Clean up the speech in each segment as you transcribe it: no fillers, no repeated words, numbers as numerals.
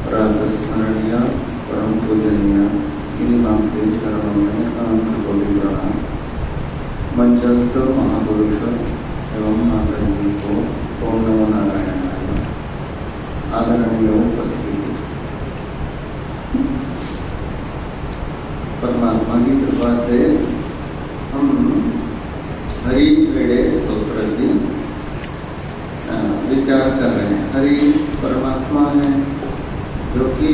प्रातस्मरणीय परम पूजनीय इन आपके चरणों में अनंत कोटि प्रणाम। मंचस्थ महापुरुष एवं माता जी को ओम नमो नारायण। आदरणीय उपस्थिति, परमात्मा की कृपा से हम हरि पेड़े स्तोत्र की विचार कर रहे हैं। हरि परमात्मा है जो कि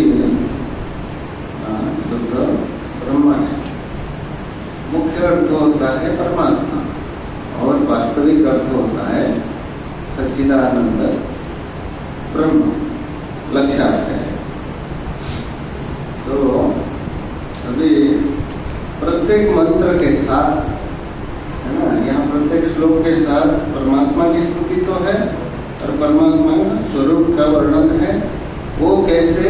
शुद्ध ब्रह्म है। मुख्य अर्थ होता है परमात्मा और वास्तविक अर्थ होता है सच्चिदानंद ब्रह्म, लक्ष्यार्थ है। तो अभी प्रत्येक मंत्र के साथ है ना, यहाँ प्रत्येक श्लोक के साथ परमात्मा की स्तुति तो है और परमात्मा का स्वरूप का वर्णन है। वो कैसे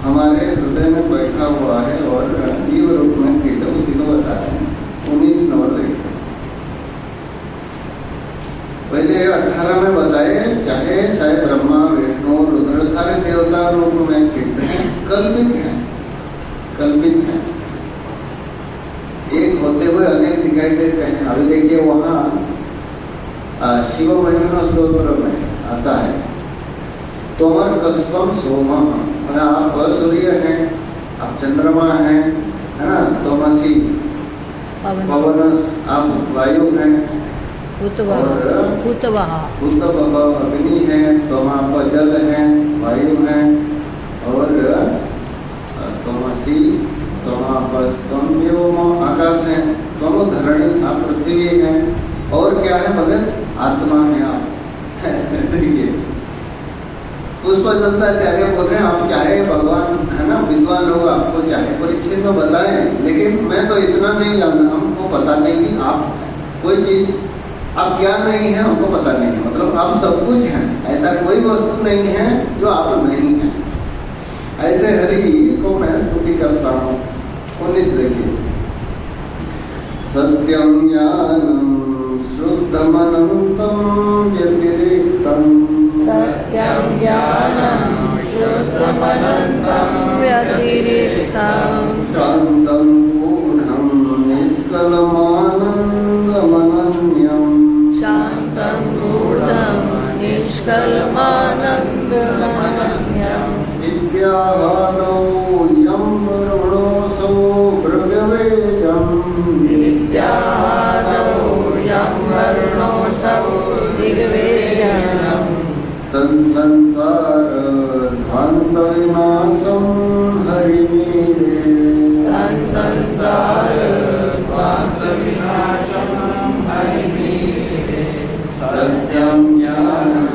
हमारे हृदय में बैठा हुआ है और जीव रूप में स्थित है, उसी को बता रहे हैं। 19 नंबर देखते हैं। पहले 18 में बताए चाहे ब्रह्मा विष्णु रुद्र सारे देवता रूप में स्थित हैं, कल्पित है, कल्पित है, एक होते हुए अनेक दिखाई देते हैं। अभी देखिए वहाँ शिव महिमा स्तोत्र में आता है तोमर कस्पम सोम, आप सूर्य हैं, आप चंद्रमा हैं, है ना, तोमसी पवनस, आप वायु हैं, भूतवः अग्नि है, तुम आप जल हैं, वायु हैं, और तोमसी तुम आप व्योम आकाश है, तुम धरणी आप पृथ्वी हैं, और क्या है भगत आत्मा है आप। पुष्पदत्ताचार्य बोल रहे हैं आप चाहे भगवान है ना, विद्वान लोग आपको चाहे परीक्षित में बताएं, लेकिन मैं तो इतना नहीं जानता, हमको पता नहीं कि आप कोई चीज आप क्या नहीं है, हमको पता नहीं है। मतलब आप सब कुछ हैं, ऐसा कोई वस्तु नहीं है जो आप नहीं है। ऐसे हरि को मैं स्तुति करता हूँ। 19 देखिए, सत्यम ज्ञानम शुद्धमनंतम व्यतिरिक्तम, सत्यम ज्ञानम शुद्धमनंतम व्यतिरिक्तम, शांतं पूर्णं निष्कलमानन्दमनन्यं, शांतं पूर्णं निष्कलमानन्दमनन्यं, विद्याहादौ यं वरुणोऽसौ भृगवेजं, विद्याहादौ यं वरुणोऽसौ भृगवेजं, तत्संसारध्वान्तविनाशं हरिमीडे, तत्संसारध्वान्तविनाशं हरिमीडे, सत्यं ज्ञानं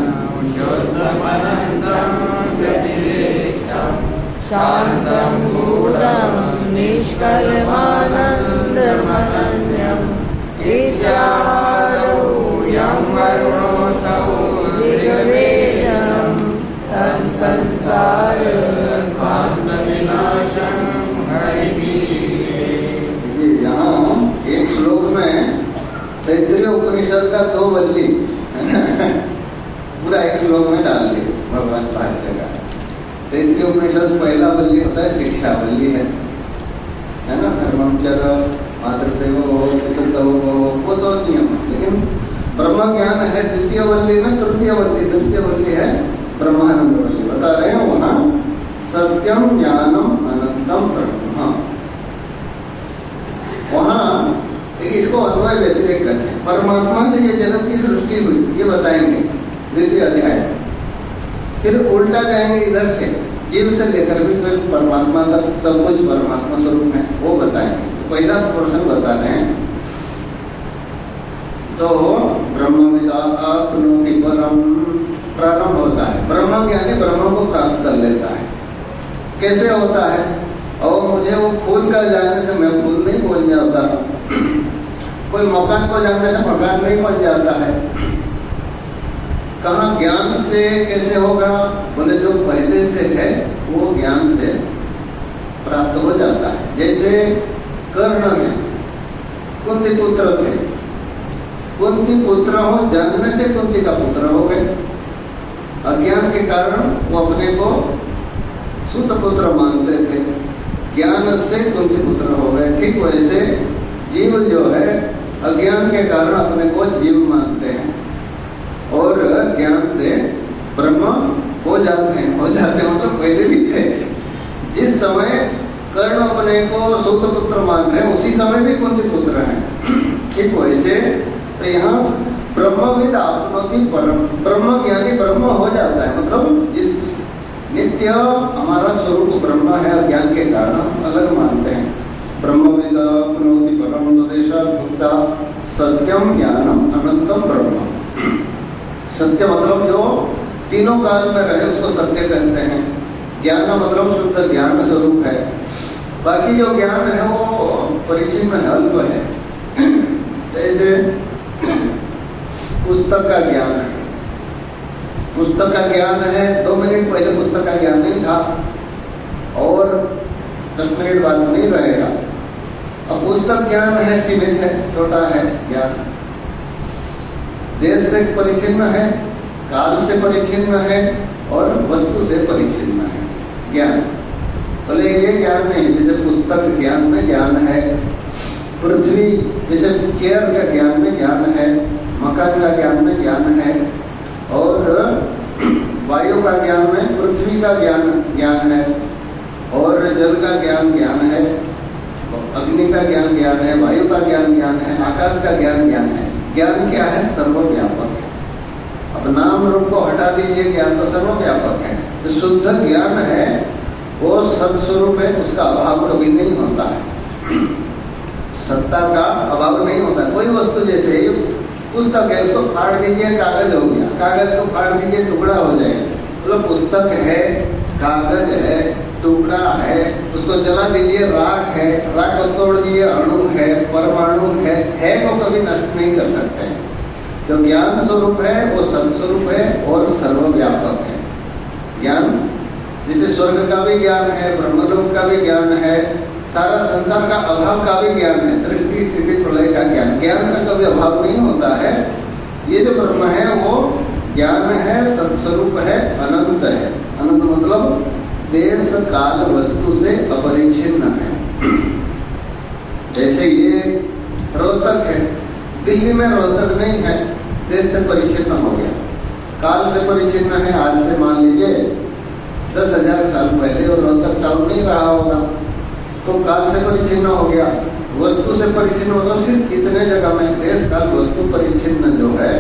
शुद्धमनन्तं व्यतिरिक्तं, शान्तं पूर्णं निष्कलमानन्दमनन्यं, विद्याहादौ यं वरुणोऽसौ भृगवेजं, तत्संसारध्वान्तविनाशं हरिमीडे। यहाँ एक श्लोक में तैत्तिरीय उपनिषद का 2 वल्ली पूरा एक श्लोक में डाल दिए भगवान भाष्य का। तैत्तिरीय उपनिषद पहला वल्ली होता है शिक्षा वल्ली है ना, धर्मम चर मातृदेवो भव पितृदेवो भव, वो तो नियम। लेकिन ब्रह्म ज्ञान है द्वितीय वल्ली में, तृतीय वल्ली है ब्रह्मानंद वल्ली। बता रहे हैं वहाँ सत्यम ज्ञानम अनंतम ब्रह्म। वहाँ इसको अन्वय व्यतिरेक करते हैं। परमात्मा से ये जगत की सृष्टि हुई ये बताएंगे 2 अध्याय। फिर उल्टा जाएंगे इधर से, जीव से लेकर भी फिर परमात्मा तक सब कुछ परमात्मा स्वरूप में वो बताएंगे। पहला पोर्शन बता रहे हैं तो ब्रह्मविदा आपनोति परम, प्रारंभ होता है। ब्रह्म ज्ञानी ब्रह्म को प्राप्त कर लेता है। कैसे होता है? और मुझे वो फूल का जानने से मैं फूल नहीं बन जाता, कोई मकान को जानने से मकान नहीं बन जाता है। कहाँ ज्ञान से कैसे होगा? बोले जो पहले से है वो ज्ञान से प्राप्त हो जाता है। जैसे कर्ण है, कुंती पुत्र थे, कुंती पुत्र हो, जन्म से कुंती का पुत्र हो गए। अज्ञान के कारण वो अपने को सूत पुत्र मानते थे, ज्ञान से कुंती पुत्र हो गए। ठीक वैसे जीव जो है अज्ञान के कारण अपने को जीव मानते हैं और ज्ञान से ब्रह्म हो जाते हैं। मतलब पहले भी थे। जिस समय कर्ण अपने को सूत पुत्र मान रहे उसी समय भी कुंती पुत्र हैं। ठीक वैसे तो यहाँ ब्रह्मविद आपनोति परम, ब्रह्म ज्ञानी ब्रह्म हो जाता है। मतलब जिस नित्य हमारा स्वरूप ब्रह्म है, अज्ञान के कारण अलग मानते हैं। ब्रह्मविद आपनोति परम तदेशात् भुक्ता सत्यम ज्ञानम अनंतम ब्रह्म। सत्य मतलब जो तीनों काल में रहे उसको सत्य कहते हैं। ज्ञान मतलब शुद्ध ज्ञान स्वरूप है। बाकी जो ज्ञान है वो परिचिन में अल्प है। जैसे पुस्तक का ज्ञान है, पुस्तक का ज्ञान है, 2 मिनट पहले पुस्तक का ज्ञान नहीं था और 10 मिनट बाद नहीं रहेगा। अब पुस्तक ज्ञान है, सीमित है, छोटा है ज्ञान। देश से परिचिन्न है, काल से परिचिन्न है और वस्तु से परिचिन्न है ज्ञान। बोले ये ज्ञान नहीं, जैसे पुस्तक ज्ञान में ज्ञान है, पृथ्वी जैसे चेयर का ज्ञान में ज्ञान है, मकान का ज्ञान में ज्ञान है और वायु का ज्ञान में पृथ्वी का ज्ञान है और जल का ज्ञान है, अग्नि का ज्ञान है, वायु का ज्ञान है, आकाश का ज्ञान है। ज्ञान क्या है? सर्वव्यापक है। अब नाम रूप को हटा दीजिए, ज्ञान तो सर्वव्यापक है। तो शुद्ध ज्ञान है वो सत्स्वरूप है, उसका अभाव कभी नहीं होता है। सत्ता का अभाव नहीं होता। कोई वस्तु जैसे पुस्तक है, उसको फाड़ दीजिए कागज हो गया, कागज को फाड़ दीजिए टुकड़ा हो जाएगा। मतलब पुस्तक है, कागज है, टुकड़ा है, उसको जला दीजिए राख है, राख को तोड़ दिए अणु है, परमाणु है को कभी नष्ट नहीं कर सकते। जो ज्ञान स्वरूप है वो सत्स्वरूप है और सर्वव्यापक है। ज्ञान जैसे स्वर्ग का भी ज्ञान है, ब्रह्मलोक का भी ज्ञान है, सारा संसार का अभाव का भी ज्ञान है, सृष्टि स्थिति प्रलय का ज्ञान। ज्ञान का कभी अभाव नहीं होता है। ये जो ब्रह्म है वो ज्ञान है, सत्स्वरूप है, अनंत है। अनंत मतलब देश काल वस्तु से अपरिच्छिन्न है। जैसे ये रोहतक है, दिल्ली में रोहतक नहीं है, देश से परिच्छिन्न हो गया, काल से परिच्छिन्न है। आज से मान लीजिए 10,000 साल पहले और रोहतक टाउन नहीं रहा होगा, तो काल से परिच्छिन्न हो गया। वस्तु से परिच्छिन्न मतलब सिर्फ कितने जगह में देश काल वस्तु परिच्छिन्न जो है,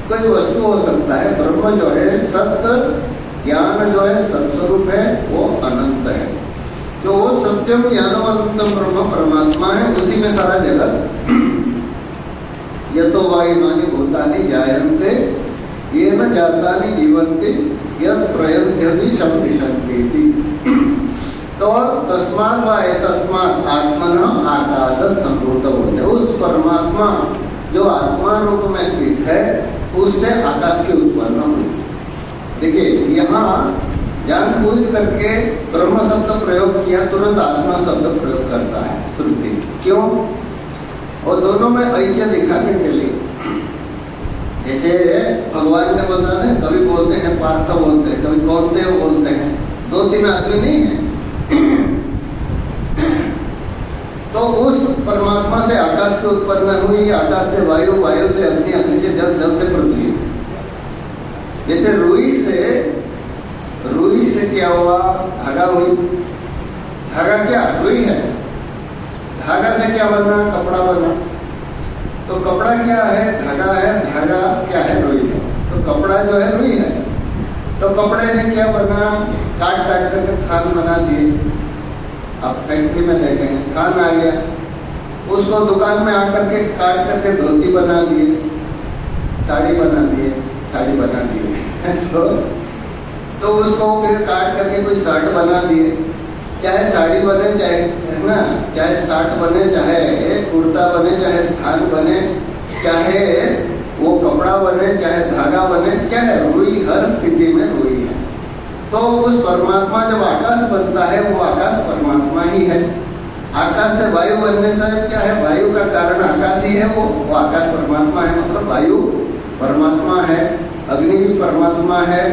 कोई वस्तु हो सकता है। ब्रह्म जो है सत्य ज्ञान जो है सत्स्वरूप है वो अनंत है। जो वो सत्यम ज्ञानवंतम ब्रह्म परमात्मा है, उसी में सारा जगत। यतो वायुमानि भूतानि जायन्ते येन जातानि जीवन्ति यत् प्रयन्त्यपि शब्दिशन्ति। तो तस्मात् व एतस्मात् आत्मनः आकाश संभूत बोलते। उस परमात्मा जो आत्मा रूप में स्थित है उससे आकाश की उत्पन्न हुई। देखिए यहाँ जानबूझ करके ब्रह्म शब्द प्रयोग किया, तुरंत आत्मा शब्द प्रयोग करता है श्रुति। क्यों? और दोनों में ऐक्य दिखाने के लिए। जैसे भगवान ने बताया, कभी बोलते हैं पार्थ बोलते हैं, कभी कौनते बोलते हैं, 2-3 आदमी नहीं है। तो उस परमात्मा से आकाश की उत्पन्न हुई, आकाश से वायु, वायु से अग्नि, अग्नि से जल, जल से पृथ्वी। जैसे रुई से क्या हुआ? धागा हुई। धागा क्या? रुई है। धागा से क्या बना? कपड़ा बना। तो कपड़ा क्या है? धागा है। धागा क्या है? रुई है। तो कपड़ा जो है रुई है। तो कपड़े से क्या बना? काट करके थान बना दिए। आप फैक्ट्री में देखेंगे थान आ गया, उसको दुकान में आकर के काट करके धोती बना दिए, साड़ी बना दिए, साड़ी बना दिए। तो उसको फिर काट करके कोई शर्ट बना दिए। चाहे साड़ी बने, चाहे है ना, चाहे शर्ट बने, चाहे कुर्ता बने, चाहे स्थान बने, चाहे वो कपड़ा बने, चाहे धागा बने, क्या है? रुई हर स्थिति में रुई है। तो उस परमात्मा जब आकाश बनता है वो आकाश परमात्मा ही है। आकाश से वायु बनने से क्या है? वायु का कारण आकाश ही है, वो आकाश परमात्मा है। मतलब वायु परमात्मा है, अग्नि भी परमात्मा है,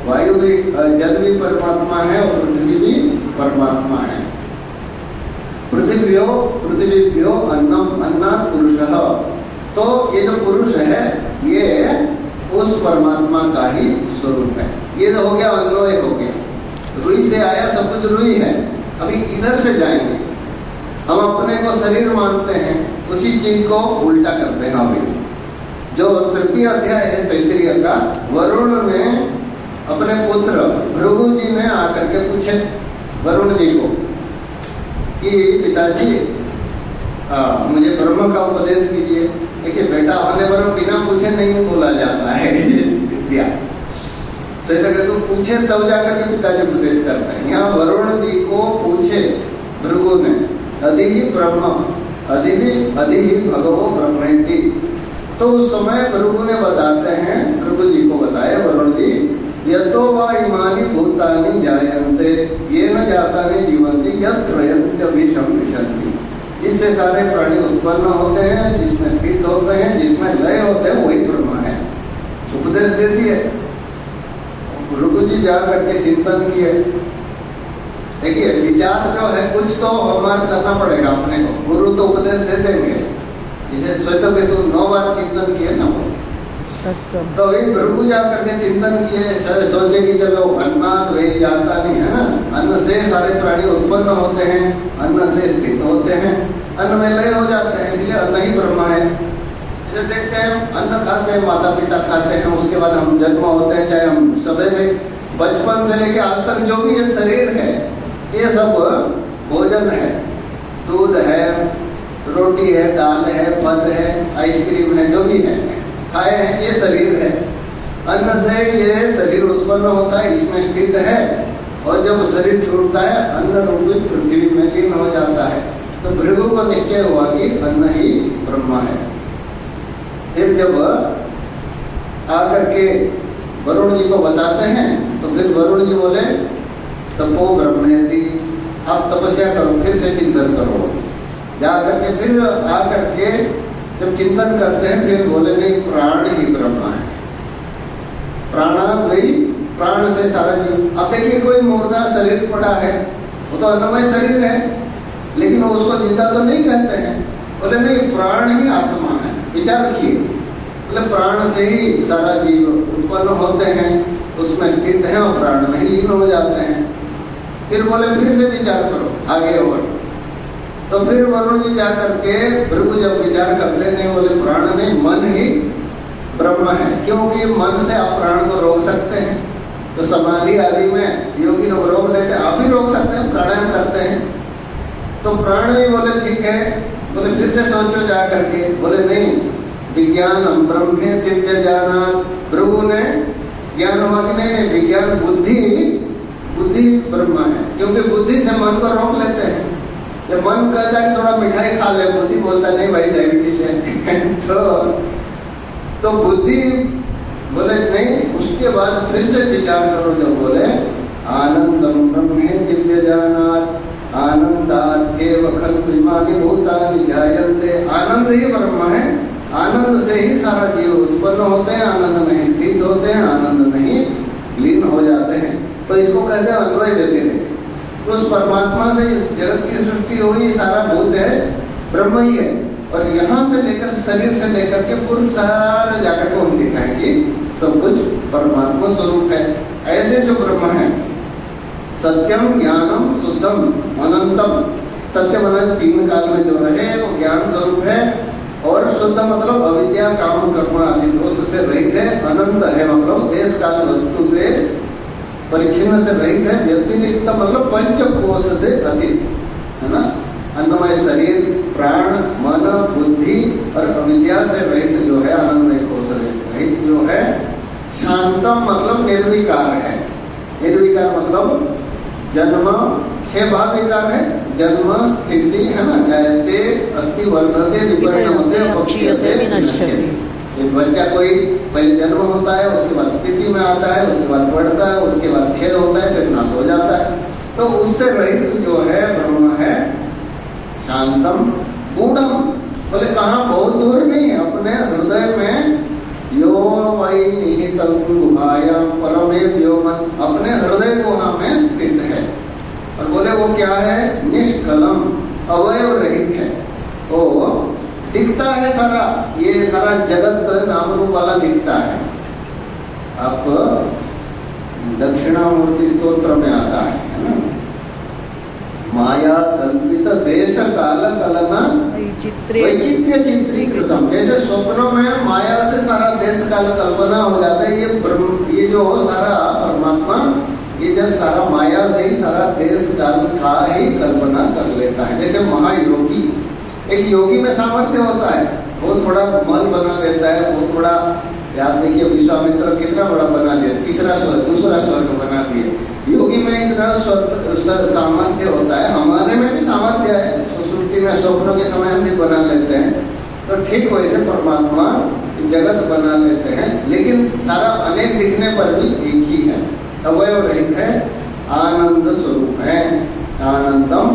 वायु भी, जल भी परमात्मा है और पृथ्वी भी परमात्मा है। पृथ्वीभ्यो अन्नम अन्नात् पुरुषः, तो ये जो पुरुष है ये उस परमात्मा का ही स्वरूप है। ये तो हो गया, अन्वय हो गया, रुई से आया, सब कुछ रुई है। अभी इधर से जाएंगे, हम अपने को शरीर मानते हैं, उसी चीज को उल्टा करते हैं। अभी जो तृतीय अध्याय है तैत्तिरीय का, वरुण ने अपने पुत्र भृगु जी ने आकर के पूछे वरुण जी को कि पिताजी मुझे ब्रह्म का उपदेश कीजिए। देखिए बेटा होने पर बिना पूछे नहीं बोला जाता है विद्या, तो पूछे तब जाकर के पिताजी उपदेश करते हैं। यहाँ वरुण जी को पूछे भृगु ने, अधि ब्रह्म अधि भगवो ब्रह्मेति, तो उस समय भृगु ने बताते हैं, भृगु जी को बताए वरुण जी, यतो वा इमानि भूतानि जायन्ते येन जातानि जीवन्ति यत्र यद्यभिषं विशन्ति, जिससे सारे प्राणी उत्पन्न होते हैं, जिसमें स्थित होते हैं, जिसमें लय होते हैं, वही ब्रह्म है। उपदेश देती है। भृगु जी जा करके चिंतन किए। देखिए विचार जो है कुछ तो हमारा करना पड़ेगा अपने को, गुरु तो उपदेश दे देंगे। जैसे श्वेत केतु 9 बार चिंतन किए ना वो, तो वही भृगु जा करके चिंतन किए, सोचे कि चलो अन्नात् वही जाता नहीं है ना, अन्न से सारे प्राणी उत्पन्न होते हैं, अन्न से स्थित होते हैं, अन्न में लय हो जाते हैं, इसलिए अन्न ही ब्रह्म है। जैसे देखते हैं अन्न खाते हैं, माता पिता खाते हैं, उसके बाद हम जन्म होते हैं, चाहे हम सभी में बचपन से लेके आज तक जो भी ये शरीर है ये सब भोजन है, दूध है, रोटी है, दाल है, फल है, आइसक्रीम है, जो भी है खाए हैं, ये शरीर है। अन्न से ये शरीर उत्पन्न होता है, इसमें स्थित है, और जब शरीर छूटता है अन्न रूपी पृथ्वी में लीन हो जाता है। तो भृगु को निश्चय हुआ कि अन्न ही ब्रह्म है। फिर जब आकर के वरुण जी को बताते हैं तो फिर वरुण जी बोले तपो ब्रह्मेति, आप तपस्या करो, फिर से चिंतन करो। जा करके फिर आकर के जब चिंतन करते हैं फिर बोले नहीं, प्राण ही ब्रह्म है, प्राणाद्वयी, प्राण से सारा जीव। अब देखिए कोई मुर्दा शरीर पड़ा है, वो तो अन्नमय शरीर है, लेकिन उसको जिंदा तो नहीं कहते हैं। बोले नहीं, प्राण ही आत्मा है। विचार रखिए, बोले प्राण से ही सारा जीव उत्पन्न होते हैं, उसमें स्थित है और प्राण में लीन हो जाते हैं। फिर बोले फिर से विचार करो आगे और, तो फिर वरुण जी जाकर के भृगु जब विचार करते नहीं, बोले प्राण नहीं, मन ही ब्रह्म है, क्योंकि मन से आप प्राण को रोक सकते हैं। तो समाधि आदि में योगी लोग रोक देते, आप ही रोक सकते हैं, प्राणायाम करते हैं। तो प्राण भी बोले ठीक है, बोले फिर से सोचो जा करके, बोले नहीं, विज्ञानम ब्रह्मे दिव्य जानात। भृगु ने ज्ञान हुआ कि नहीं, विज्ञान बुद्धि ब्रह्म है, क्योंकि बुद्धि से मन को रोक लेते हैं। जब मन कहता है थोड़ा मिठाई खा ले, बुद्धि बोलता नहीं भाई डायबिटीज है तो बुद्धि बोले नहीं। उसके बाद फिर से विचार करो, जब बोले आनंदम ब्रह्मे दिव्य जानात आनंदात् एव खलु इमानि भूतानि जायन्ते। आनंद ही ब्रह्म है, आनंद से ही सारा जीव उत्पन्न होते हैं, आनंद में स्थित होते हैं, आनंद में ही लीन हो जाते हैं। तो इसको कहते हैं अन्वय देते हैं। उस परमात्मा से जगत की सृष्टि हुई, सारा भूत है ब्रह्म ही है, और यहाँ से लेकर शरीर से लेकर के पूर्व सारा जाकर को हम दिखाएंगे सब कुछ परमात्मा स्वरूप है। ऐसे जो ब्रह्म है, सत्यम ज्ञानम शुद्धम अनंतम। सत्य मतलब 3 काल में जो रहे वो ज्ञान स्वरूप है, और शुद्ध मतलब अविद्या काम कर्म आदि दोष से रहित है, अनंत है मतलब देश काल वस्तु से परिच्छिन्न से रहित है, व्यतिरिक्त मतलब पंचकोश से अतीत है ना। अन्नमय शरीर, प्राण, मन, बुद्धि और अविद्या से रहित जो है, आनंदमय कोश रहित जो है। शांतम मतलब निर्विकार है। निर्विकार मतलब जन्म 6 भाव विकार है, जन्म स्थिति है ना, जायते अस्ति वर्धते विपरिणमते अपक्षीयते विनश्यति। एक बच्चा कोई पहले जन्म होता है, उसके बाद स्थिति में आता है, उसके बाद बढ़ता है, उसके बाद क्षय होता है, फिर नाश हो जाता है। तो उससे रहित जो है ब्रह्म है शांतम गूढ़म। बोले कहाँ, बहुत दूर नहीं, अपने हृदय में यो वै निहितं गुहायां परमे व्योमन, अपने हृदय गुहा में स्थित है। और बोले दिखता है सारा, ये सारा जगत नाम रूप वाला दिखता है। आप दक्षिणामूर्ति स्तोत्र में आता है ना, माया कल्पित देश काल कलना वैचित्र्य चित्रीकृतम। जैसे स्वप्नों में माया से सारा देश काल कल्पना हो जाता है, ये जो सारा परमात्मा, ये जो सारा माया से ही सारा देश काल का ही कल्पना कर लेता है। जैसे महायोगी, एक योगी में सामर्थ्य होता है, वो थोड़ा मन बना देता है, वो थोड़ा, याद देखिए विश्वामित्र कितना बड़ा बना दिया, तीसरा स्वर्ग दूसरा स्वर्ग बना दिए। योगी में इतना सामर्थ्य होता है, हमारे में भी सामर्थ्य है, सुसुप्ति में स्वप्नों के समय हम भी बना लेते हैं। तो ठीक वैसे परमात्मा जगत बना लेते हैं, लेकिन सारा अनेक दिखने पर भी एक ही है, अवयव रहित है, आनंद स्वरूप है, आनंदम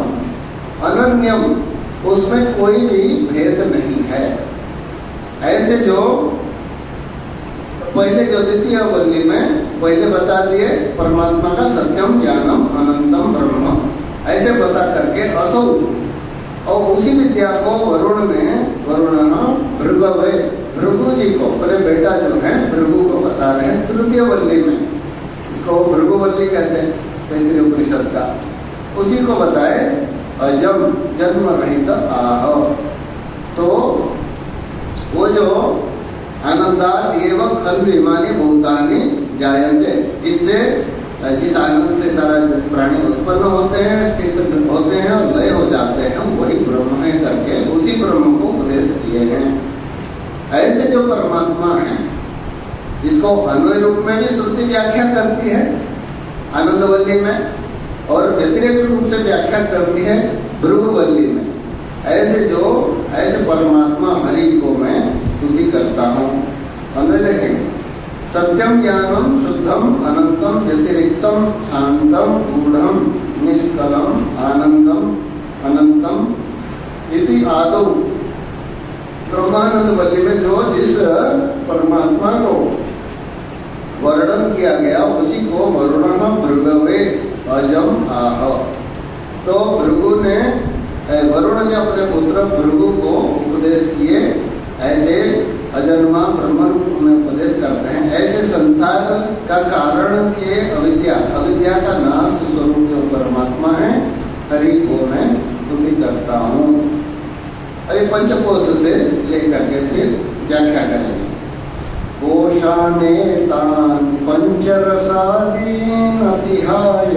अनन्यम, उसमें कोई भी भेद नहीं है। ऐसे जो पहले जो द्वितीय वल्ली में पहले बता दिए परमात्मा का सत्यम ज्ञानम अनंतम ब्रह्म, ऐसे बता करके असौ, और उसी विद्या को वरुण भृगवे, भृगु जी को, पहले बेटा जो है भृगु को बता रहे हैं तृतीय वल्ली में, इसको भृगुवल्ली कहते हैं तैत्तिरीय उपनिषद का। उसी को बताए अजम जन्म रहित आह, तो वो जो आनंदात एवं खल इमानी भूतानि जायन्ते, जिससे जिस आनंद से सारा प्राणी उत्पन्न होते हैं, स्थित होते हैं और लय हो जाते हैं, वही ब्रह्म है करके उसी ब्रह्म को उपदेश किए हैं। ऐसे जो परमात्मा है, जिसको अन्वय रूप में भी श्रुति व्याख्या करती है आनंदवल्ली में, और व्यतिरेक रूप से व्याख्या करती है भृगुवल्ली में, ऐसे परमात्मा हरि को मैं स्तुति करता हूँ। अन्वय देखेंगे, सत्यम ज्ञानम शुद्धम अनंतम व्यतिरिक्तम शांतम गूढ़म निष्कलम आनंदम अनंतम इति आदौ। ब्रह्मानंद वल्ली में जो जिस परमात्मा को वर्णन किया गया, उसी को वरुण भृगवे अजम आह। तो भृगु ने, वरुण ने अपने पुत्र भृगु को उपदेश किए, ऐसे अजन्मा ब्रह्म में उपदेश करते हैं। ऐसे संसार का कारण के अविद्या का नाश स्वरूप जो परमात्मा है, हरि को मैं स्तुति करता हूँ। अभी पंचकोश से लेकर के फिर व्याख्या करेंगे। कोशाने तान पंचरसादीन अतिहाय,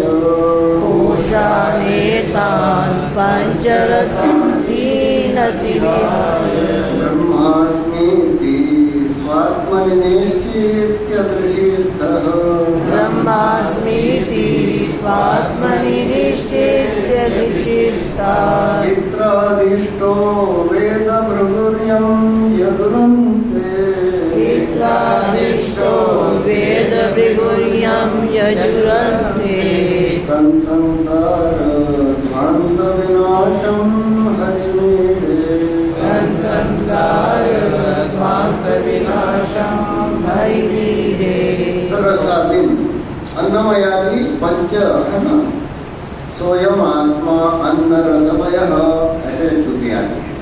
कोशाने तान पंचरसादीन अतिहाय, ब्रह्मास्मीति स्वात्मनि निश्चित्य दृशिस्थः, ब्रह्मास्मीति स्वात्मनि निश्चित्य दृशिस्थः, चित्रादिष्टो वेद भृगुर्यं यजुरन्ते, चित्रादिष्टो वेद भृगुर्यं यजुरन्ते, संसार ध्वान्त विनाशं हरिमीडे, संसार ध्वान्त विनाशं हरिमीडे। रसादीन अन्नमयादि पंच है ना, सोयम आत्मा अन्न रसमय, ऐसे स्तुति आती है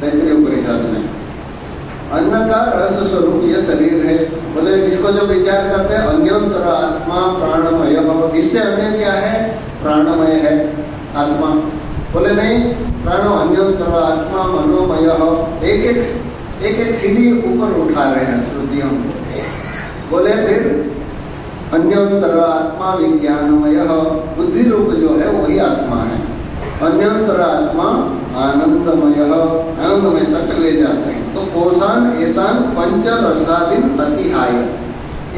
तैत्तिरीय उपनिषद में। अन्न का रस स्वरूप ये शरीर है। बोले इसको जो विचार करते हैं अन्योंतर आत्मा प्राणमय, इससे अन्य क्या है? प्राणमय है आत्मा। बोले नहीं, प्राणो अन्योंतर आत्मा मनोमय। एक एक सीढ़ी ऊपर उठा रहे हैं श्रुतियों को। बोले फिर अन्योंतर आत्मा विज्ञानमय, बुद्धि रूप जो है वही आत्मा है। अन्योंतर आत्मा आनंदमय, आनंदमय तक ले जाते हैं। तो कोशान एतान पंच रसादीन अतिहाय,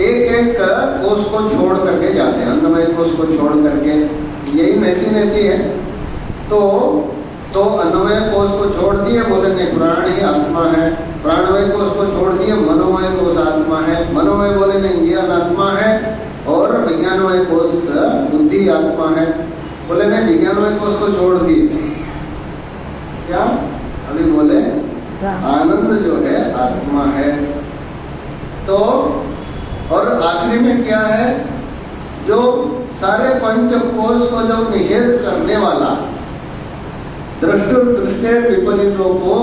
एक एक कोष को छोड़ करके जाते हैं, अन्नमय कोष को छोड़ करके। यही नेति है। तो अन्नमय कोष को छोड़ दिए, बोले नहीं प्राण ही आत्मा है। प्राणमय कोष को छोड़ दिए, मनोमय कोष आत्मा है। मनोमय बोले नहीं ये अनात्मा है। और विज्ञानमय कोष बुद्धि आत्मा है। बोले नहीं विज्ञानमय कोष को छोड़ दिए, क्या अभी बोले आनंद जो है आत्मा है। तो और आखिरी में क्या है, जो सारे पंच कोष को जो निषेध करने वाला दृष्टि विपरीतों को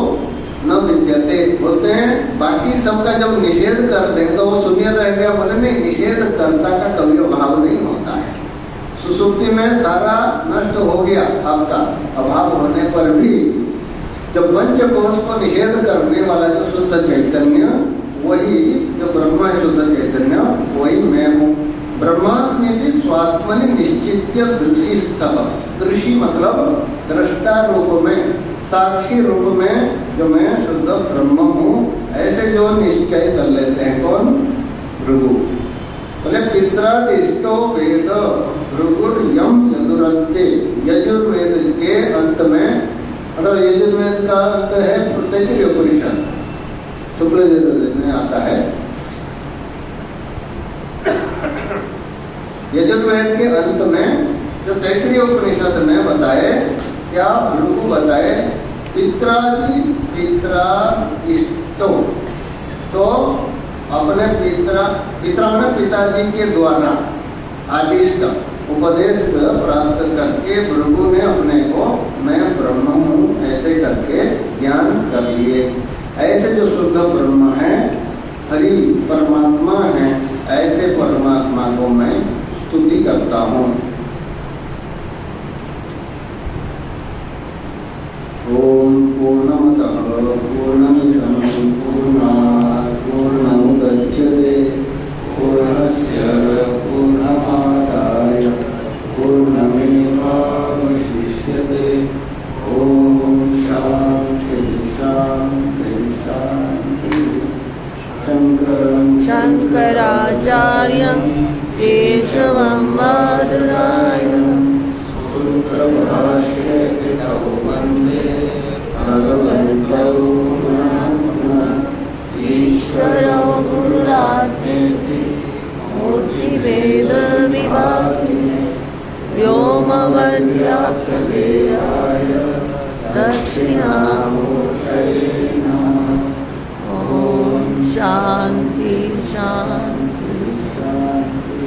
न विद्यते। बोलते हैं बाकी सबका जब निषेध कर दें तो वो शून्य रह गया। बोले नहीं, निषेध कर्ता का कभी अभाव नहीं होता है। सुसुप्ति में सारा नष्ट हो गया आपका, अभाव होने पर भी जब पंचकोश को निषेध करने वाला जो शुद्ध चैतन्य, वही जो ब्रह्मा शुद्ध चैतन्य, वही मैं हूँ। ब्रह्मास्मि स्वात्मनि निश्चित्य दृशिस्तः। दृषि मतलब दृष्टा रूप में, साक्षी रूप में जो मैं शुद्ध ब्रह्म हूँ, ऐसे जो निश्चय कर लेते हैं। कौन? भृगु। बोले पित्रादिष्टो वेद भृगुर यम यजुरन्ते। यजुर्वेद के अंत में, मतलब यजुर्वेद का अंत है तैत्तिरीय उपनिषद, शुक्ल यजुर्वेद में आता है। यजुर्वेद के अंत में जो तैत्तिरीय उपनिषद में बताए, क्या भृगु बताए, पित्रादि पित्रादिष्टो, तो अपने पिता में पिताजी के द्वारा आदिष्ट उपदेश प्राप्त करके भृगु ने अपने को मैं ब्रह्म हूँ ऐसे करके ज्ञान कर लिए। ऐसे जो शुद्ध ब्रह्म है, हरि परमात्मा है, ऐसे परमात्मा को मैं स्तुति करता हूँ। ओम पूर्णमतः पूर्णमिदं पूर्णात् पूर्णमुदच्यते पूर्णस्य पूर्णमादाय पूर्णमेवावशिष्यते। ओम शांति शांति शांति। शंकराचार्यं केशवं बादरायणं सूत्रभाष्ये कृतौ वन्दे भगवन्तौ ईश्वरो गुरुरात्मेति मूर्तिभेदविभागिने व्योमवद्व्याप्तदेहाय दक्षिणा